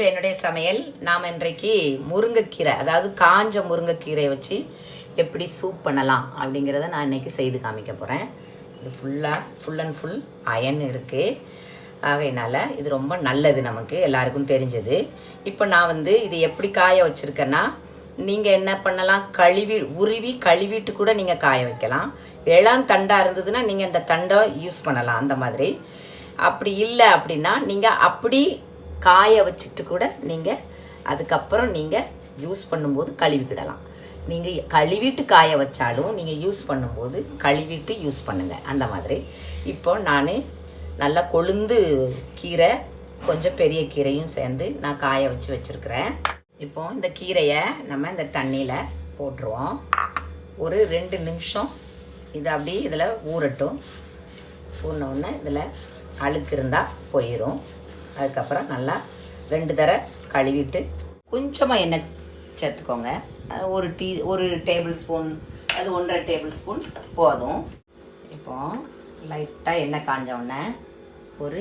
To என்னுடைய சமையல். நாம் இன்றைக்கு முருங்கைக்கீரை, அதாவது காஞ்ச முருங்கைக்கீரையை வச்சு எப்படி சூப் பண்ணலாம் அப்படிங்கிறத நான் இன்றைக்கி செய்து காமிக்க போகிறேன். இது ஃபுல் அண்ட் ஃபுல் அயன் இருக்குது. ஆகையினால இது ரொம்ப நல்லது, நமக்கு எல்லாருக்கும் தெரிஞ்சது. இப்போ நான் இது எப்படி காய வச்சுருக்கேன்னா, நீங்கள் என்ன பண்ணலாம், உருவி கழுவிட்டு கூட நீங்கள் காய வைக்கலாம். இளம் தண்டாக இருந்ததுன்னா நீங்கள் இந்த தண்டை யூஸ் பண்ணலாம். அந்த மாதிரி அப்படி இல்லை அப்படின்னா நீங்கள் அப்படி காய வச்சுட்டு கூட நீங்கள் அதுக்கப்புறம் நீங்கள் யூஸ் பண்ணும்போது கழுவிக்கிடலாம். நீங்கள் கழுவிட்டு காய வச்சாலும் நீங்கள் யூஸ் பண்ணும்போது கழுவிட்டு யூஸ் பண்ணுங்கள். அந்த மாதிரி இப்போ நான் நல்லா கொழுந்து கீரை, கொஞ்சம் பெரிய கீரையும் சேர்ந்து நான் காய வச்சு வச்சுருக்கிறேன். இப்போ இந்த கீரையை நம்ம இந்த தண்ணியில் போட்டுருவோம். ஒரு 2 நிமிஷம் இது அப்படியே இதில் ஊறட்டும். ஊறினோடனே இதில் அழுக்கு இருந்தால் போயிடும். அதுக்கப்புறம் நல்லா 2 தடவை கழுவிட்டு கொஞ்சமாக எண்ணெய் சேர்த்துக்கோங்க. ஒரு டேபிள் ஸ்பூன், அது 1.5 டேபிள் ஸ்பூன் போதும். இப்போ லைட்டாக எண்ணெய் காஞ்ச உடனே ஒரு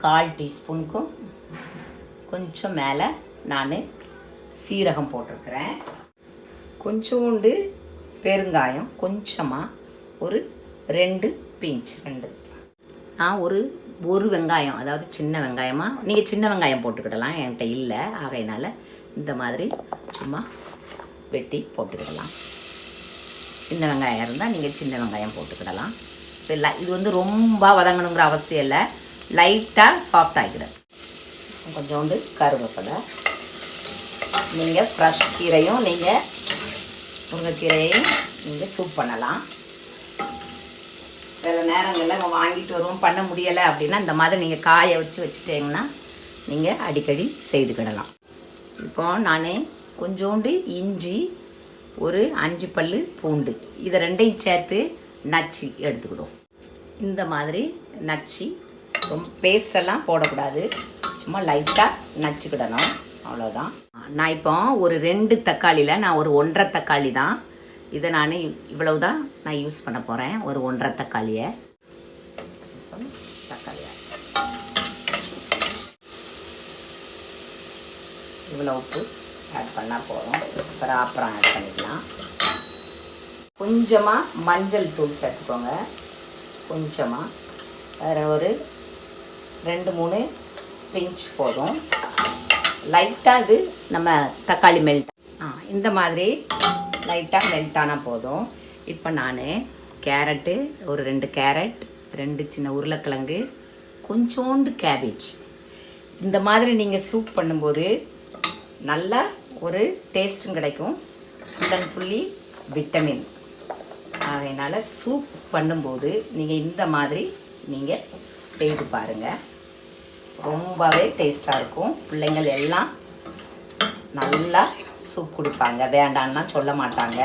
1/4 டீஸ்பூனுக்கும் கொஞ்சம் மேலே நான் சீரகம் போட்டிருக்கிறேன். கொஞ்சோண்டு பெருங்காயம், கொஞ்சமாக ஒரு 2 பிஞ்ச். நான் ஒரு வெங்காயம், அதாவது சின்ன வெங்காயமாக நீங்கள் சின்ன வெங்காயம் போட்டுக்கிடலாம். என்கிட்ட இல்லை, ஆகையினால இந்த மாதிரி சும்மா வெட்டி போட்டுக்கிடலாம். சின்ன வெங்காயம் இருந்தால் நீங்கள் சின்ன வெங்காயம் போட்டுக்கிடலாம். இது ரொம்ப வதங்கணுங்கிற அவசியம் இல்லை, லைட்டாக சாஃப்ட் ஆகிடும். கொஞ்சோண்டு கருவேப்பிலை. நீங்கள் ஃப்ரெஷ் கீரையும் நீங்கள் முருங்கைக்கீரையும் நீங்கள் சூப் பண்ணலாம். சில நேரங்களில் நம்ம வாங்கிட்டு வருவோம், பண்ண முடியலை அப்படின்னா இந்த மாதிரி நீங்கள் காய வச்சுட்டீங்கன்னா நீங்கள் அடிக்கடி செய்துக்கிடலாம். இப்போ நான் கொஞ்சோண்டு இஞ்சி, ஒரு 5 பல் பூண்டு, இதை 2ஐயும் சேர்த்து நச்சு எடுத்துக்கிடுவோம். இந்த மாதிரி நச்சு, ரொம்ப பேஸ்டெல்லாம் போடக்கூடாது, சும்மா லைட்டாக நச்சுக்கிடணும், அவ்வளோதான். நான் இப்போ ஒரு 2 தக்காளியில் நான் ஒரு 1.5 தக்காளி தான், இதை நான் இவ்வளவு தான் நான் யூஸ் பண்ண போகிறேன். ஒரு 1.5 தக்காளியை இவ்வளோ உப்பு ஆட் பண்ணால் போதும். அப்புறம் ஆட் பண்ணிக்கலாம். கொஞ்சமாக மஞ்சள் தூள் சேர்த்துக்கோங்க. கொஞ்சமாக வேறு ஒரு 2-3 பிஞ்ச் போதும். லைட்டாக இது நம்ம தக்காளி மெல்ட் இந்த மாதிரி லைட்டாக மெல்ட் ஆனால் போதும். இப்போ நான் கேரட்டு, ஒரு 2 கேரட், 2 சின்ன உருளைக்கிழங்கு, கொஞ்சோண்டு கேபேஜ், இந்த மாதிரி நீங்கள் சூப் பண்ணும்போது நல்லா ஒரு டேஸ்ட்டும் கிடைக்கும். Full and fully vitamin. அதனால் சூப் பண்ணும்போது நீங்கள் இந்த மாதிரி நீங்கள் செய்து பாருங்கள், ரொம்பவே டேஸ்ட்டாக இருக்கும். பிள்ளைங்கள் எல்லாம் நல்லா சூப் குடிப்பாங்க, வேண்டான்லாம் சொல்ல மாட்டாங்க.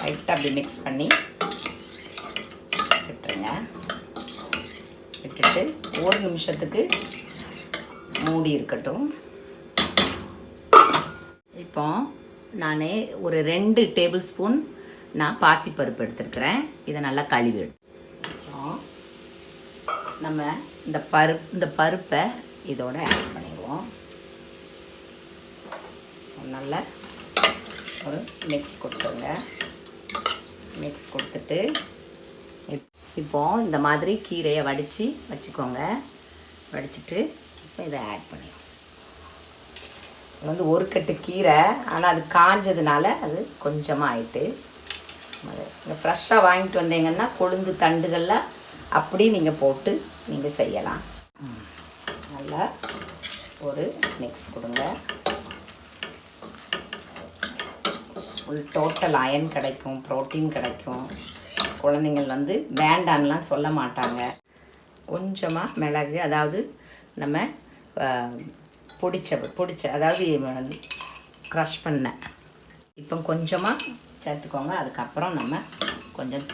லைட்டாக அப்படி மிக்ஸ் பண்ணி விட்டுருங்க. விட்டுட்டு 1 நிமிஷத்துக்கு மூடி இருக்கட்டும். இப்போ நான் ஒரு 2 டேபிள் ஸ்பூன் நான் பாசிப்பருப்பு எடுத்துருக்கிறேன். இதை நல்லா கழுவி எடுத்துக்கிறோம். நம்ம இந்த பருப்பை இதோட ஆட் பண்ணிடுவோம். நல்லா ஒரு மிக்ஸ் கொடுத்துருங்க. மிக்ஸ் கொடுத்துட்டு இப்போது இந்த மாதிரி கீரையை வடித்து வச்சுக்கோங்க. வடிச்சிட்டு இப்போ இதை ஆட் பண்ணிடுவோம். இது 1 கட்டு கீரை, ஆனால் அது காஞ்சதுனால அது கொஞ்சமாக ஆயிட்டு. நீங்கள் ஃப்ரெஷ்ஷாக வாங்கிட்டு வந்தீங்கன்னா கொழுந்து தண்டுகளில் அப்படி நீங்கள் போட்டு நீங்கள் செய்யலாம். நல்லா ஒரு மிக்ஸ் கொடுங்க. ஃபுல் டோட்டல் அயன் கிடைக்கும், ப்ரோட்டீன் கிடைக்கும். குழந்தைங்கள் வேண்டான்லாம் சொல்ல மாட்டாங்க. கொஞ்சமாக மிளகு, அதாவது நம்ம பொடிச்ச அதாவது க்ரஷ் பண்ண, இப்போ கொஞ்சமாக சேர்த்துக்கோங்க. அதுக்கப்புறம் நம்ம கொஞ்சம்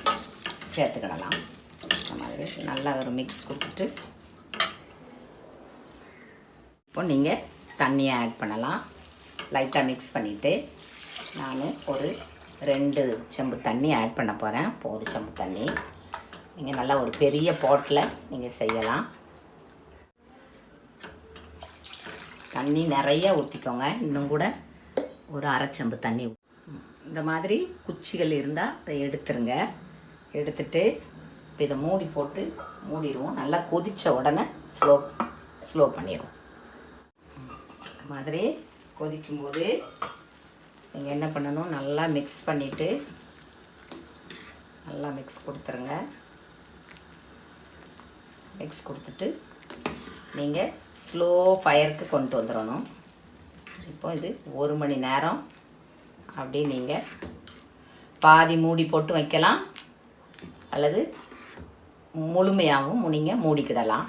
சேர்த்துக்கிடலாம். இந்த மாதிரி நல்லா ஒரு மிக்ஸ் கொடுத்துட்டு இப்போ நீங்கள் தண்ணியை ஆட் பண்ணலாம். லைட்டாக மிக்ஸ் பண்ணிவிட்டு நான் ஒரு 2 செம்பு தண்ணி ஆட் பண்ண போகிறேன். இப்போ 1 செம்பு தண்ணி. நீங்கள் நல்லா ஒரு பெரிய பாட்டில் நீங்கள் செய்யலாம். தண்ணி நிறைய ஊற்றிக்கோங்க. இன்னும் கூட ஒரு அரைச்சம்பு தண்ணி. இந்த மாதிரி குச்சிகள் இருந்தால் அதை எடுத்துருங்க. எடுத்துட்டு இப்போ இதை மூடி போட்டு மூடிடுவோம். நல்லா கொதித்த உடனே ஸ்லோ பண்ணிடுவோம். இந்த மாதிரி கொதிக்கும்போது நீங்கள் என்ன பண்ணணும், நல்லா மிக்ஸ் பண்ணிவிட்டு நல்லா மிக்ஸ் கொடுத்துருங்க. மிக்ஸ் கொடுத்துட்டு நீங்கள் ஸ்லோ ஃபயருக்கு கொண்டு வந்துடணும். இப்போ இது 1 மணி நேரம் அப்படி நீங்கள் பாதி மூடி போட்டு வைக்கலாம், அல்லது முழுமையாகவும் நீங்கள் மூடிக்கிடலாம்.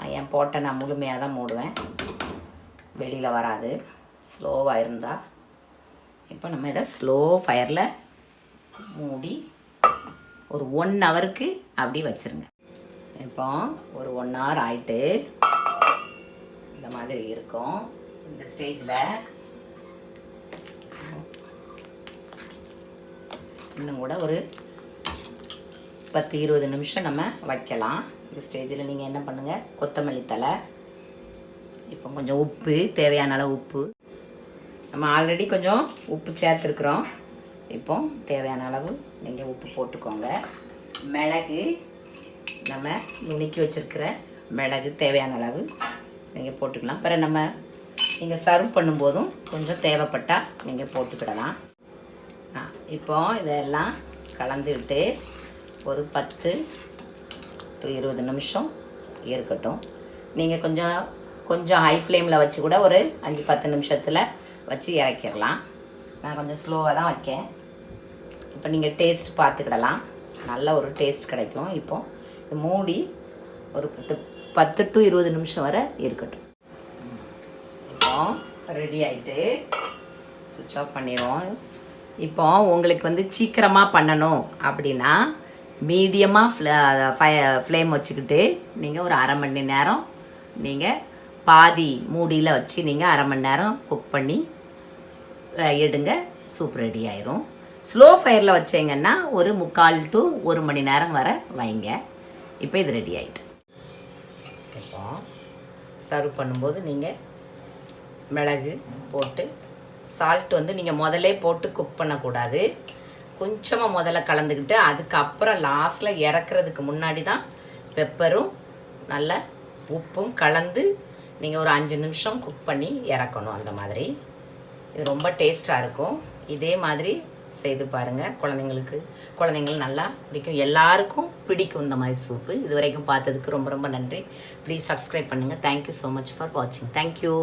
நான் நான் முழுமையாக தான் மூடுவேன், வெளியில் வராது ஸ்லோவாக இருந்தால். இப்போ நம்ம இதை ஸ்லோ ஃபயரில் மூடி ஒரு 1 ஹவருக்கு அப்படி வச்சுருங்க. இப்போ ஒரு 1 ஹவர் ஆயிட்டு இந்த மாதிரி இருக்கும். இந்த ஸ்டேஜில் இன்னும் கூட ஒரு 10-20 நிமிஷம் நம்ம வைக்கலாம். இந்த ஸ்டேஜில் நீங்கள் என்ன பண்ணுங்கள், கொத்தமல்லி தழை, இப்போ கொஞ்சம் உப்பு, தேவையான அளவு உப்பு. நம்ம ஆல்ரெடி கொஞ்சம் உப்பு சேர்த்துருக்குறோம். இப்போ தேவையான அளவு நீங்கள் உப்பு போட்டுக்கோங்க. மிளகு, நம்ம நுணுக்கி வச்சுருக்கிற மிளகு தேவையான அளவு நீங்கள் போட்டுக்கலாம். பிறகு நம்ம நீங்கள் சர்வ் பண்ணும்போதும் கொஞ்சம் தேவைப்பட்டால் நீங்கள் போட்டுக்கிடலாம். இப்போ இதெல்லாம் கலந்து விட்டு ஒரு 10-20 நிமிஷம் இருக்கட்டும். நீங்கள் கொஞ்சம் ஹை ஃப்ளேமில் வச்சு கூட ஒரு 5-10 நிமிஷத்தில் வச்சு இறக்கிடலாம். நான் கொஞ்சம் ஸ்லோவாக தான் வைக்கேன். இப்போ நீங்கள் டேஸ்ட் பார்த்துக்கிடலாம், நல்ல ஒரு டேஸ்ட் கிடைக்கும். இப்போ மூடி ஒரு 10-20 நிமிஷம் வரை இருக்கட்டும். இப்போ ரெடி ஆகிட்டு சுவிட்ச் ஆஃப் பண்ணிடுவோம். இப்போ உங்களுக்கு சீக்கிரமாக பண்ணணும் அப்படின்னா மீடியமாக ஃப்ளேம் வச்சுக்கிட்டு நீங்கள் ஒரு 1/2 மணி நேரம் நீங்கள் பாதி மூடியில் வச்சு நீங்கள் 1/2 மணி நேரம் குக் பண்ணி எடுங்க. சூப் ரெடி ஆயிரும். ஸ்லோ ஃபயரில் வச்சிங்கன்னா ஒரு 3/4 to 1 மணி நேரம் வரை வைங்க. இப்போ இது ரெடி ஆகிட்டு. இப்போ சர்வ் பண்ணும்போது நீங்கள் மிளகு போட்டு, சால்ட் நீங்கள் முதல்ல போட்டு குக் பண்ணக்கூடாது. கொஞ்சமாக முதல்ல கலந்துக்கிட்டு அதுக்கப்புறம் லாஸ்ட்டில் இறக்குறதுக்கு முன்னாடி தான் பெப்பரும் நல்ல உப்பும் கலந்து நீங்கள் ஒரு 5 நிமிஷம் குக் பண்ணி இறக்கணும். அந்த மாதிரி இது ரொம்ப டேஸ்ட்டாக இருக்கும். இதே மாதிரி செய்து பாருங்கள். குழந்தைங்களுக்கு நல்லா பிடிக்கும், எல்லாருக்கும் பிடிக்கும் இந்த மாதிரி சூப்பு. இது வரைக்கும் பார்த்ததுக்கு ரொம்ப ரொம்ப நன்றி. ப்ளீஸ் சப்ஸ்கிரைப் பண்ணுங்கள். தேங்க்யூ ஸோ மச் ஃபார் வாட்சிங். தேங்க்யூ.